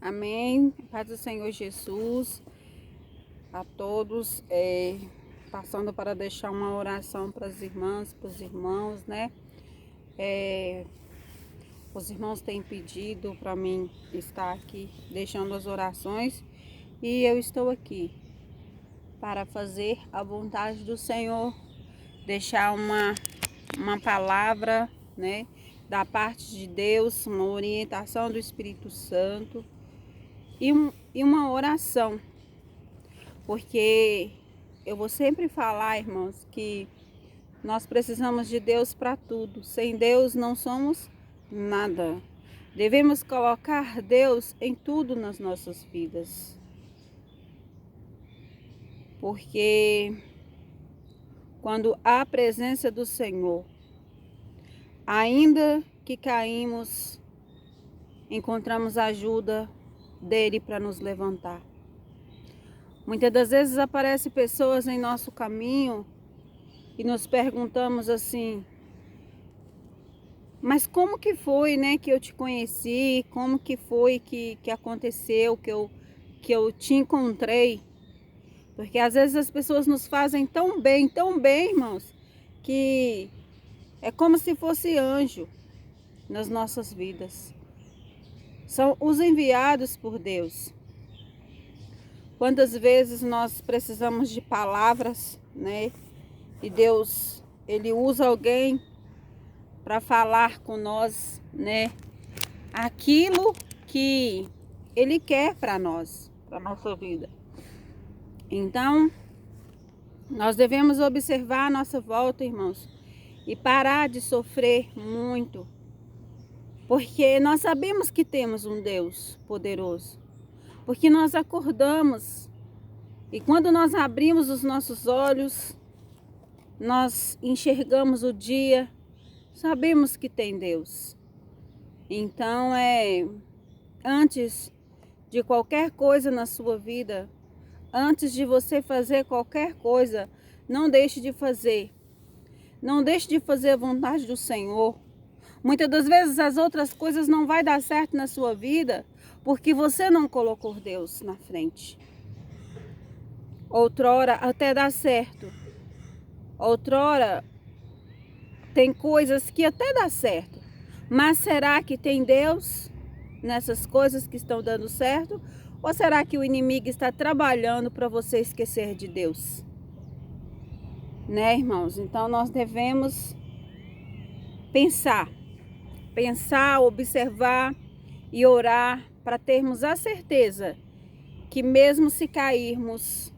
Amém. Paz do Senhor Jesus a todos. Passando para deixar uma oração para as irmãs, para os irmãos, né? Os irmãos têm pedido para mim estar aqui deixando as orações e eu estou aqui para fazer a vontade do Senhor, deixar uma palavra, né? Da parte de Deus, uma orientação do Espírito Santo e uma oração, porque eu vou sempre falar, irmãos, que nós precisamos de Deus para tudo. Sem Deus não somos nada. Devemos colocar Deus em tudo nas nossas vidas, porque quando há a presença do Senhor, ainda que caímos, encontramos ajuda dele para nos levantar. Muitas das vezes aparecem pessoas em nosso caminho e nos perguntamos assim: mas como que foi, né, que eu te conheci? Como que foi que aconteceu, que eu te encontrei? Porque às vezes as pessoas nos fazem tão bem, irmãos, que é como se fosse anjo nas nossas vidas. São os enviados por Deus. Quantas vezes nós precisamos de palavras, né? E Deus, Ele usa alguém para falar com nós, né? Aquilo que Ele quer para nós, para nossa vida. Então, nós devemos observar a nossa volta, irmãos, e parar de sofrer muito. Porque nós sabemos que temos um Deus poderoso. Porque nós acordamos e quando nós abrimos os nossos olhos, nós enxergamos o dia, sabemos que tem Deus. Então, antes de qualquer coisa na sua vida, antes de você fazer qualquer coisa, não deixe de fazer. Não deixe de fazer a vontade do Senhor. Muitas das vezes as outras coisas não vai dar certo na sua vida porque você não colocou Deus na frente. Outrora até dá certo. Outrora tem coisas que até dá certo. Mas será que tem Deus nessas coisas que estão dando certo? Ou será que o inimigo está trabalhando para você esquecer de Deus? Né, irmãos? Então nós devemos pensar, observar e orar para termos a certeza que mesmo se cairmos,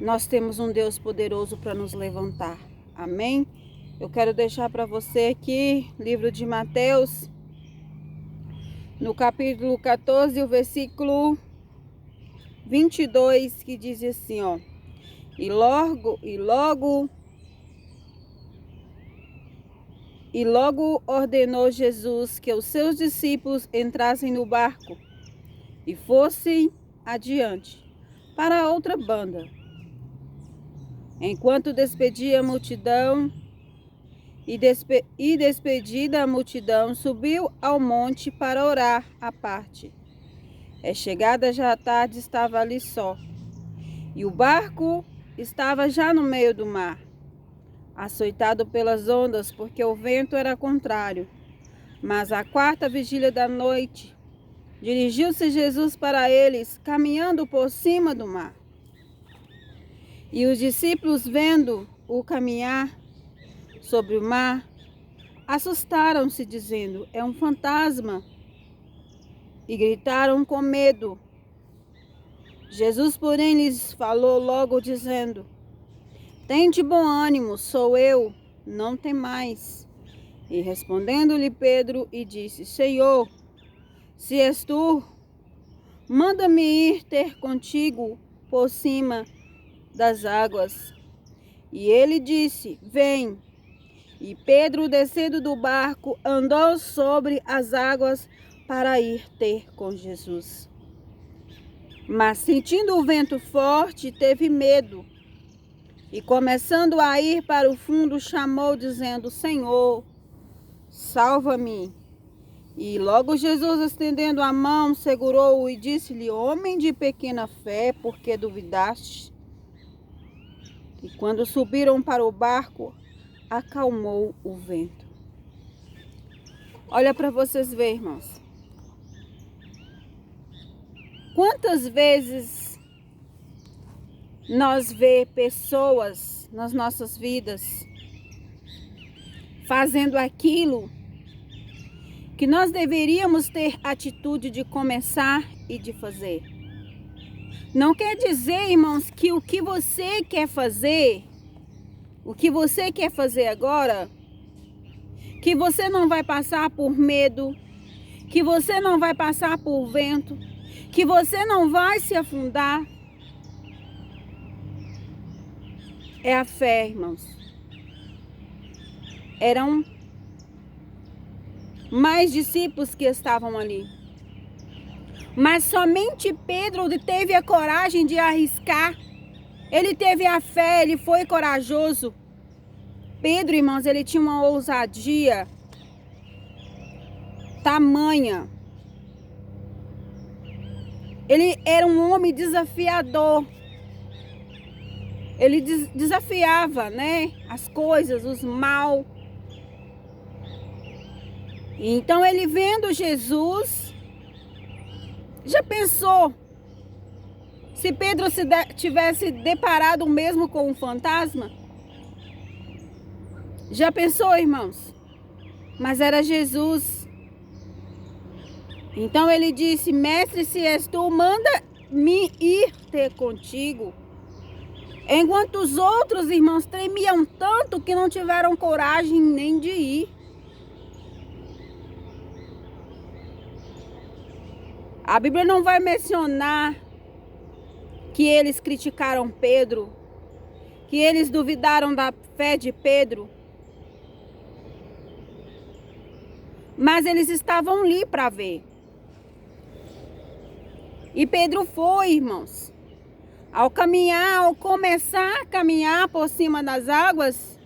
nós temos um Deus poderoso para nos levantar. Amém? Eu quero deixar para você aqui, livro de Mateus, no capítulo 14, o versículo 22, que diz assim, ó: E logo ordenou Jesus que os seus discípulos entrassem no barco e fossem adiante para a outra banda. Enquanto despedia a multidão despedida a multidão, subiu ao monte para orar à parte. Chegada já a tarde, estava ali só. E o barco estava já no meio do mar, açoitado pelas ondas, porque o vento era contrário. Mas à quarta vigília da noite, dirigiu-se Jesus para eles, caminhando por cima do mar. E os discípulos, vendo-o caminhar sobre o mar, assustaram-se, dizendo: é um fantasma, e gritaram com medo. Jesus, porém, lhes falou logo, dizendo: tende bom ânimo, sou eu, não temais. E respondendo-lhe Pedro, e disse: Senhor, se és tu, manda-me ir ter contigo por cima das águas. E ele disse: vem. E Pedro, descendo do barco, andou sobre as águas para ir ter com Jesus. Mas sentindo o vento forte, teve medo. E começando a ir para o fundo, chamou, dizendo: Senhor, salva-me. E logo Jesus, estendendo a mão, segurou-o e disse-lhe: Homem de pequena fé, por que duvidaste? E quando subiram para o barco, acalmou o vento. Olha para vocês verem, irmãos. Quantas vezes nós vemos pessoas nas nossas vidas fazendo aquilo que nós deveríamos ter atitude de começar e de fazer. Não quer dizer, irmãos, que o que você quer fazer, agora, que você não vai passar por medo, que você não vai passar por vento, que você não vai se afundar. É a fé, irmãos. Eram mais discípulos que estavam ali. Mas somente Pedro teve a coragem de arriscar. Ele teve a fé, ele foi corajoso. Pedro, irmãos, ele tinha uma ousadia tamanha. Ele era um homem desafiador. Ele desafiava, né, as coisas, os mal. Então ele vendo Jesus, já pensou se Pedro tivesse deparado mesmo com um fantasma? Já pensou, irmãos? Mas era Jesus. Então ele disse: Mestre, se és tu, manda-me ir ter contigo. Enquanto os outros irmãos tremiam tanto que não tiveram coragem nem de ir. A Bíblia não vai mencionar que eles criticaram Pedro, que eles duvidaram da fé de Pedro. Mas eles estavam ali para ver. E Pedro foi, irmãos. Ao começar a caminhar por cima das águas,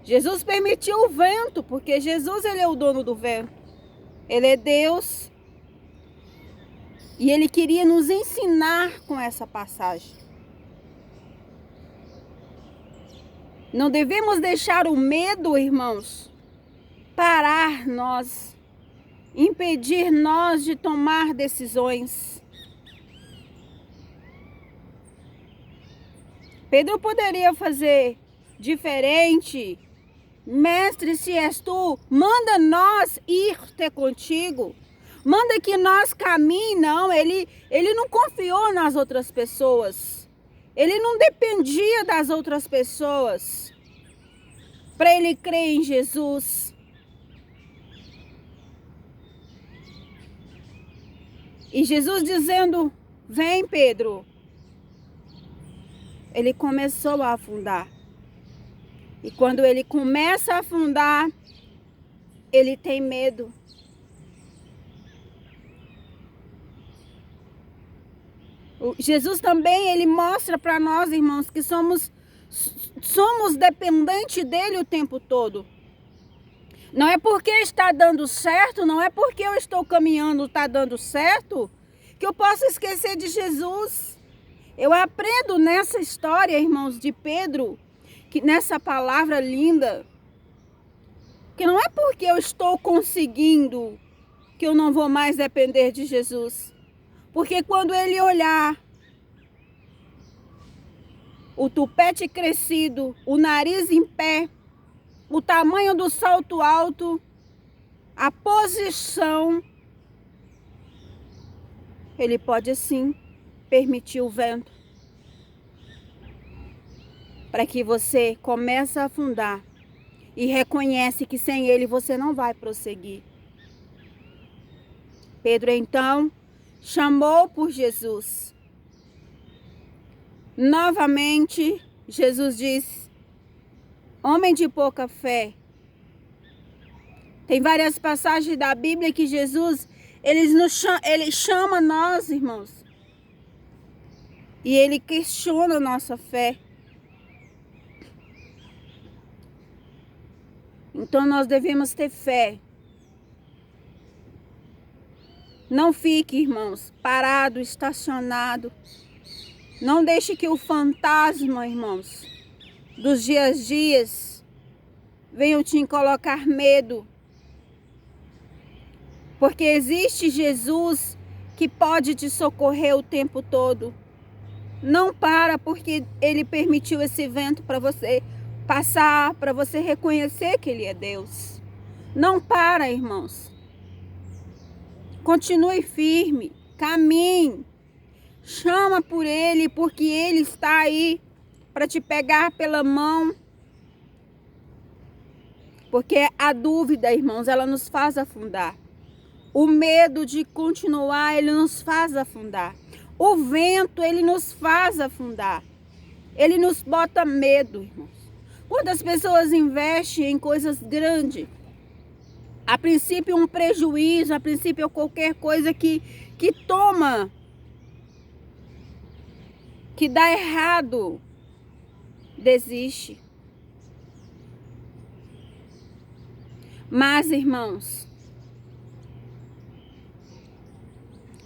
Jesus permitiu o vento, porque Jesus, ele é o dono do vento. Ele é Deus. E ele queria nos ensinar com essa passagem. Não devemos deixar o medo, irmãos, parar nós, impedir nós de tomar decisões. Pedro poderia fazer diferente. Mestre, se és tu, manda nós ir ter contigo. Manda que nós caminhe. Não, ele não confiou nas outras pessoas. Ele não dependia das outras pessoas para ele crer em Jesus. E Jesus dizendo: vem, Pedro. Ele começou a afundar. E quando ele começa a afundar, ele tem medo. Jesus também, ele mostra para nós, irmãos, que somos dependentes dele o tempo todo. Não é porque está dando certo, não é porque eu estou caminhando, está dando certo, que eu posso esquecer de Jesus. Eu aprendo nessa história, irmãos, de Pedro, que nessa palavra linda, que não é porque eu estou conseguindo que eu não vou mais depender de Jesus. Porque quando ele olhar o tupete crescido, o nariz em pé, o tamanho do salto alto, a posição, ele pode sim permitir o vento para que você comece a afundar e reconhece que sem ele você não vai prosseguir. Pedro então chamou por Jesus. Novamente, Jesus disse: homem de pouca fé. Tem várias passagens da Bíblia que Jesus, ele chama nós, irmãos. E ele questiona a nossa fé. Então nós devemos ter fé. Não fique, irmãos, parado, estacionado. Não deixe que o fantasma, irmãos, dos dias venham te colocar medo. Porque existe Jesus que pode te socorrer o tempo todo. Não para porque Ele permitiu esse vento para você passar, para você reconhecer que Ele é Deus. Não para, irmãos. Continue firme, caminhe. Chama por Ele, porque Ele está aí para te pegar pela mão. Porque a dúvida, irmãos, ela nos faz afundar. O medo de continuar, ele nos faz afundar. O vento, ele nos faz afundar. Ele nos bota medo, irmãos. Quando as pessoas investem em coisas grandes, a princípio um prejuízo, a princípio qualquer coisa que toma, que dá errado, desiste. Mas, irmãos,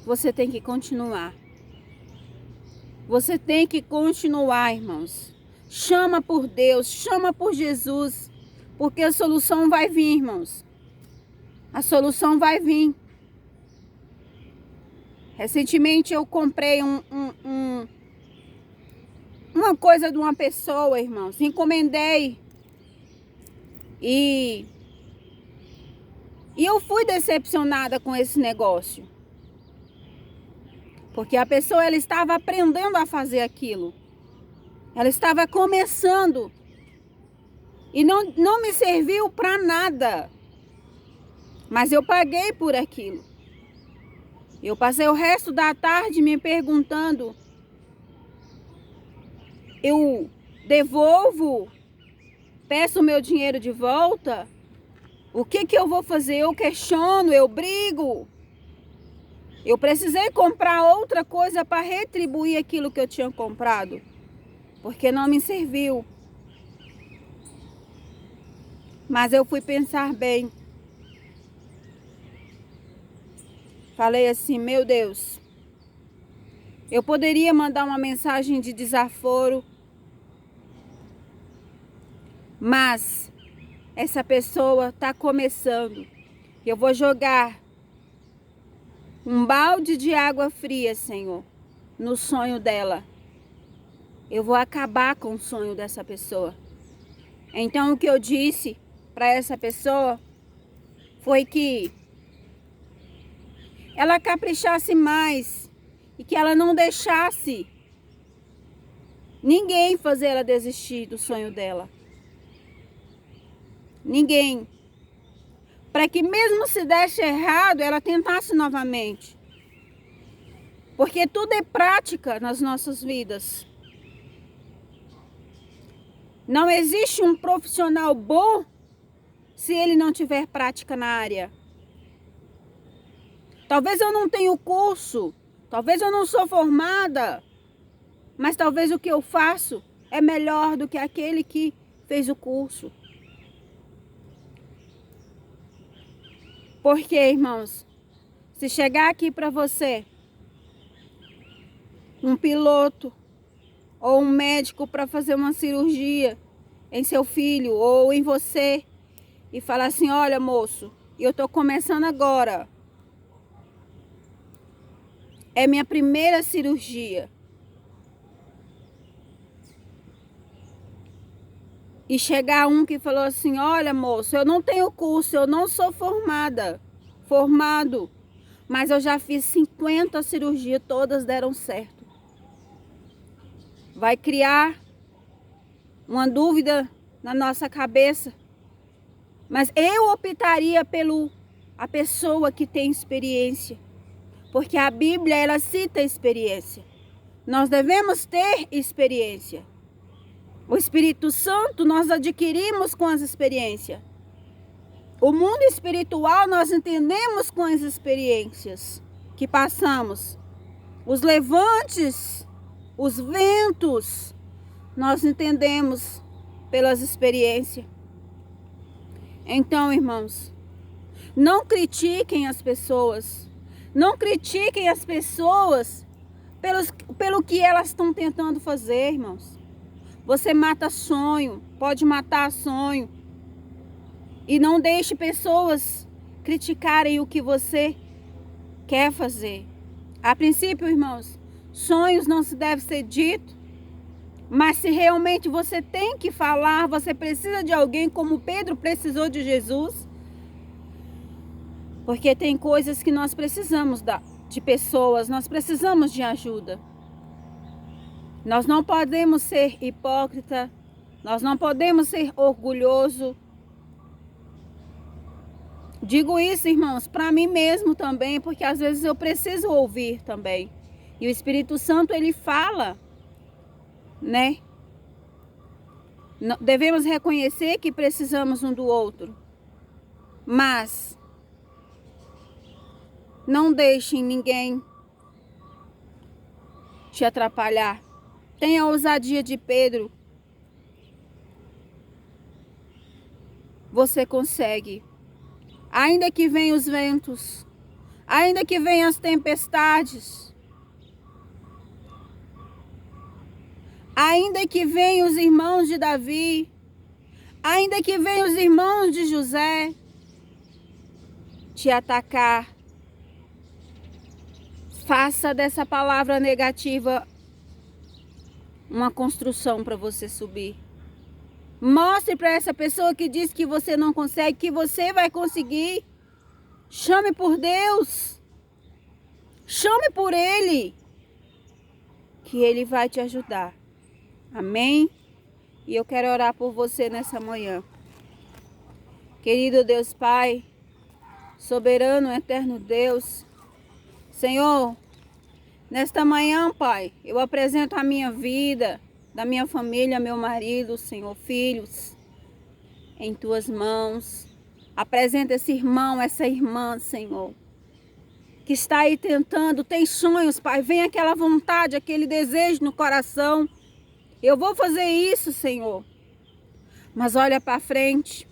você tem que continuar. Você tem que continuar, irmãos. Chama por Deus, chama por Jesus, porque a solução vai vir, irmãos. A solução vai vir. Recentemente eu comprei uma coisa de uma pessoa, irmãos. Encomendei. E eu fui decepcionada com esse negócio. Porque a pessoa, ela estava aprendendo a fazer aquilo. Ela estava começando. E não me serviu para nada. Mas eu paguei por aquilo. Eu passei o resto da tarde me perguntando: eu devolvo? Peço o meu dinheiro de volta? O que eu vou fazer? Eu questiono, eu brigo. Eu precisei comprar outra coisa para retribuir aquilo que eu tinha comprado, porque não me serviu. Mas eu fui pensar bem. Falei assim: meu Deus, eu poderia mandar uma mensagem de desaforo, mas essa pessoa está começando. Eu vou jogar um balde de água fria, Senhor, no sonho dela. Eu vou acabar com o sonho dessa pessoa. Então o que eu disse para essa pessoa foi que ela caprichasse mais e que ela não deixasse ninguém fazer ela desistir do sonho dela. Ninguém. Para que mesmo se desse errado, ela tentasse novamente. Porque tudo é prática nas nossas vidas. Não existe um profissional bom se ele não tiver prática na área. Talvez eu não tenha o curso, talvez eu não sou formada, mas talvez o que eu faço é melhor do que aquele que fez o curso. Porque, irmãos, se chegar aqui para você um piloto ou um médico para fazer uma cirurgia em seu filho ou em você e falar assim: olha, moço, eu tô começando agora, é minha primeira cirurgia, e chegar um que falou assim: olha, moço, eu não tenho curso, eu não sou formado, mas eu já fiz 50 cirurgias, todas deram certo. Vai criar uma dúvida na nossa cabeça. Mas eu optaria a pessoa que tem experiência. Porque a Bíblia, ela cita experiência. Nós devemos ter experiência. O Espírito Santo nós adquirimos com as experiências. O mundo espiritual nós entendemos com as experiências que passamos. Os levantes, os ventos, nós entendemos pelas experiências. Então, irmãos, não critiquem as pessoas. Não critiquem as pessoas pelo que elas estão tentando fazer, irmãos. Você mata sonho, pode matar sonho. E não deixe pessoas criticarem o que você quer fazer. A princípio, irmãos, sonhos não se deve ser dito, mas se realmente você tem que falar, você precisa de alguém como Pedro precisou de Jesus. Porque tem coisas que nós precisamos de pessoas, nós precisamos de ajuda. Nós não podemos ser hipócrita, nós não podemos ser orgulhoso. Digo isso, irmãos, para mim mesmo também, porque às vezes eu preciso ouvir também. E o Espírito Santo, ele fala, né? Devemos reconhecer que precisamos um do outro. Mas não deixem ninguém te atrapalhar. Tenha a ousadia de Pedro. Você consegue. Ainda que venham os ventos, ainda que venham as tempestades, ainda que venham os irmãos de Davi, ainda que venham os irmãos de José te atacar, faça dessa palavra negativa uma construção para você subir. Mostre para essa pessoa que diz que você não consegue, que você vai conseguir. Chame por Deus. Chame por Ele. Que Ele vai te ajudar. Amém? E eu quero orar por você nessa manhã. Querido Deus Pai, soberano, eterno Deus, Senhor, nesta manhã, Pai, eu apresento a minha vida, da minha família, meu marido, Senhor, filhos, em Tuas mãos. Apresenta esse irmão, essa irmã, Senhor, que está aí tentando, tem sonhos, Pai, vem aquela vontade, aquele desejo no coração. Eu vou fazer isso, Senhor. Mas olha para frente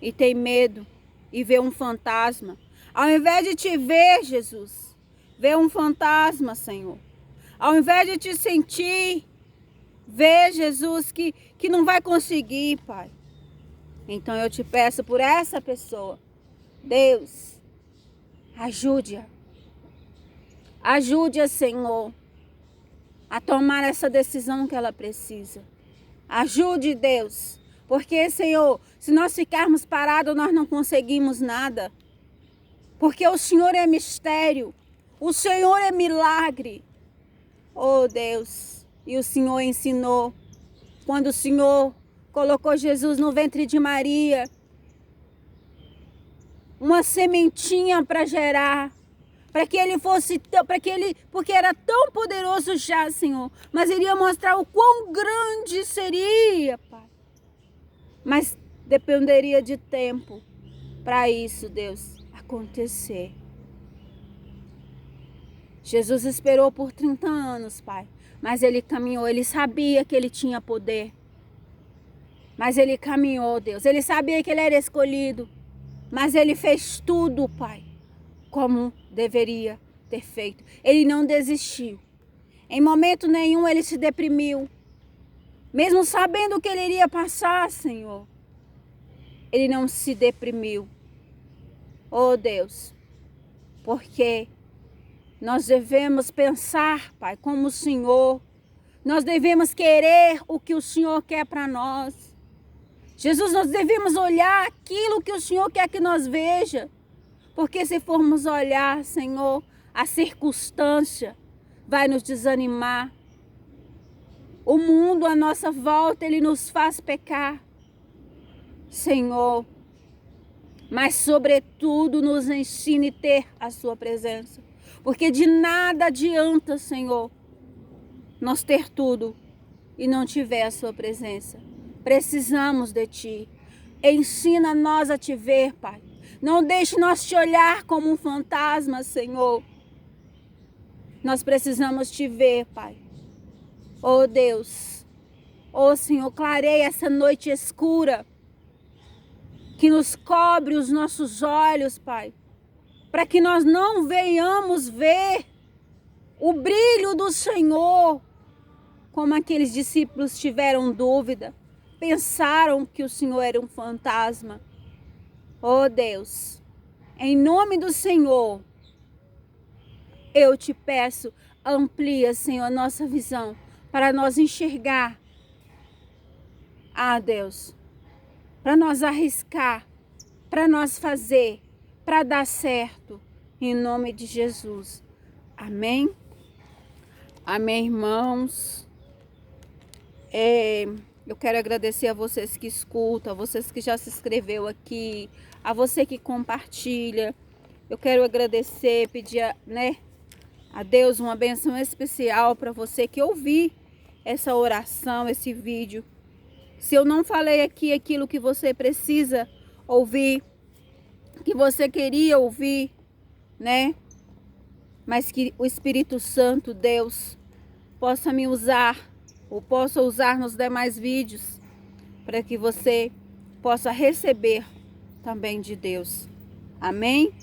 e tem medo e vê um fantasma. Ao invés de te ver, Jesus, vê um fantasma, Senhor. Ao invés de te sentir, vê, Jesus, que não vai conseguir, Pai. Então eu te peço por essa pessoa. Deus, ajude-a. Ajude-a, Senhor, a tomar essa decisão que ela precisa. Ajude, Deus. Porque, Senhor, se nós ficarmos parados, nós não conseguimos nada. Porque o Senhor é mistério. O Senhor é milagre. Oh, Deus. E o Senhor ensinou. Quando o Senhor colocou Jesus no ventre de Maria, uma sementinha para gerar, para que ele fosse, porque era tão poderoso já, Senhor, mas iria mostrar o quão grande seria, Pai. Mas dependeria de tempo para isso, Deus, acontecer. Jesus esperou por 30 anos, Pai, mas ele caminhou, ele sabia que ele tinha poder. Mas ele caminhou, Deus. Ele sabia que ele era escolhido. Mas ele fez tudo, Pai, como deveria ter feito. Ele não desistiu. Em momento nenhum ele se deprimiu. Mesmo sabendo o que ele iria passar, Senhor, ele não se deprimiu. Oh, Deus, porque nós devemos pensar, Pai, como o Senhor. Nós devemos querer o que o Senhor quer para nós. Jesus, nós devemos olhar aquilo que o Senhor quer que nós veja. Porque se formos olhar, Senhor, a circunstância vai nos desanimar. O mundo à nossa volta, ele nos faz pecar, Senhor. Mas, sobretudo, nos ensine a ter a sua presença. Porque de nada adianta, Senhor, nós ter tudo e não tiver a sua presença. Precisamos de Ti. Ensina nós a Te ver, Pai. Não deixe nós te olhar como um fantasma, Senhor. Nós precisamos Te ver, Pai. Oh, Deus. Oh, Senhor, clareia essa noite escura que nos cobre os nossos olhos, Pai. para que nós não venhamos ver o brilho do Senhor, como aqueles discípulos tiveram dúvida, pensaram que o Senhor era um fantasma. Oh Deus, em nome do Senhor, eu te peço, amplia, Senhor, a nossa visão, para nós enxergar, Deus, para nós arriscar, para nós fazer, para dar certo, em nome de Jesus. Amém? Amém, irmãos. Eu quero agradecer a vocês que escutam, a vocês que já se inscreveu aqui, a você que compartilha. Eu quero agradecer, pedir, a Deus uma bênção especial para você que ouvir essa oração, esse vídeo. Se eu não falei aqui aquilo que você precisa ouvir, que você queria ouvir, mas que o Espírito Santo, Deus, possa me usar, ou possa usar nos demais vídeos, para que você possa receber também de Deus. Amém?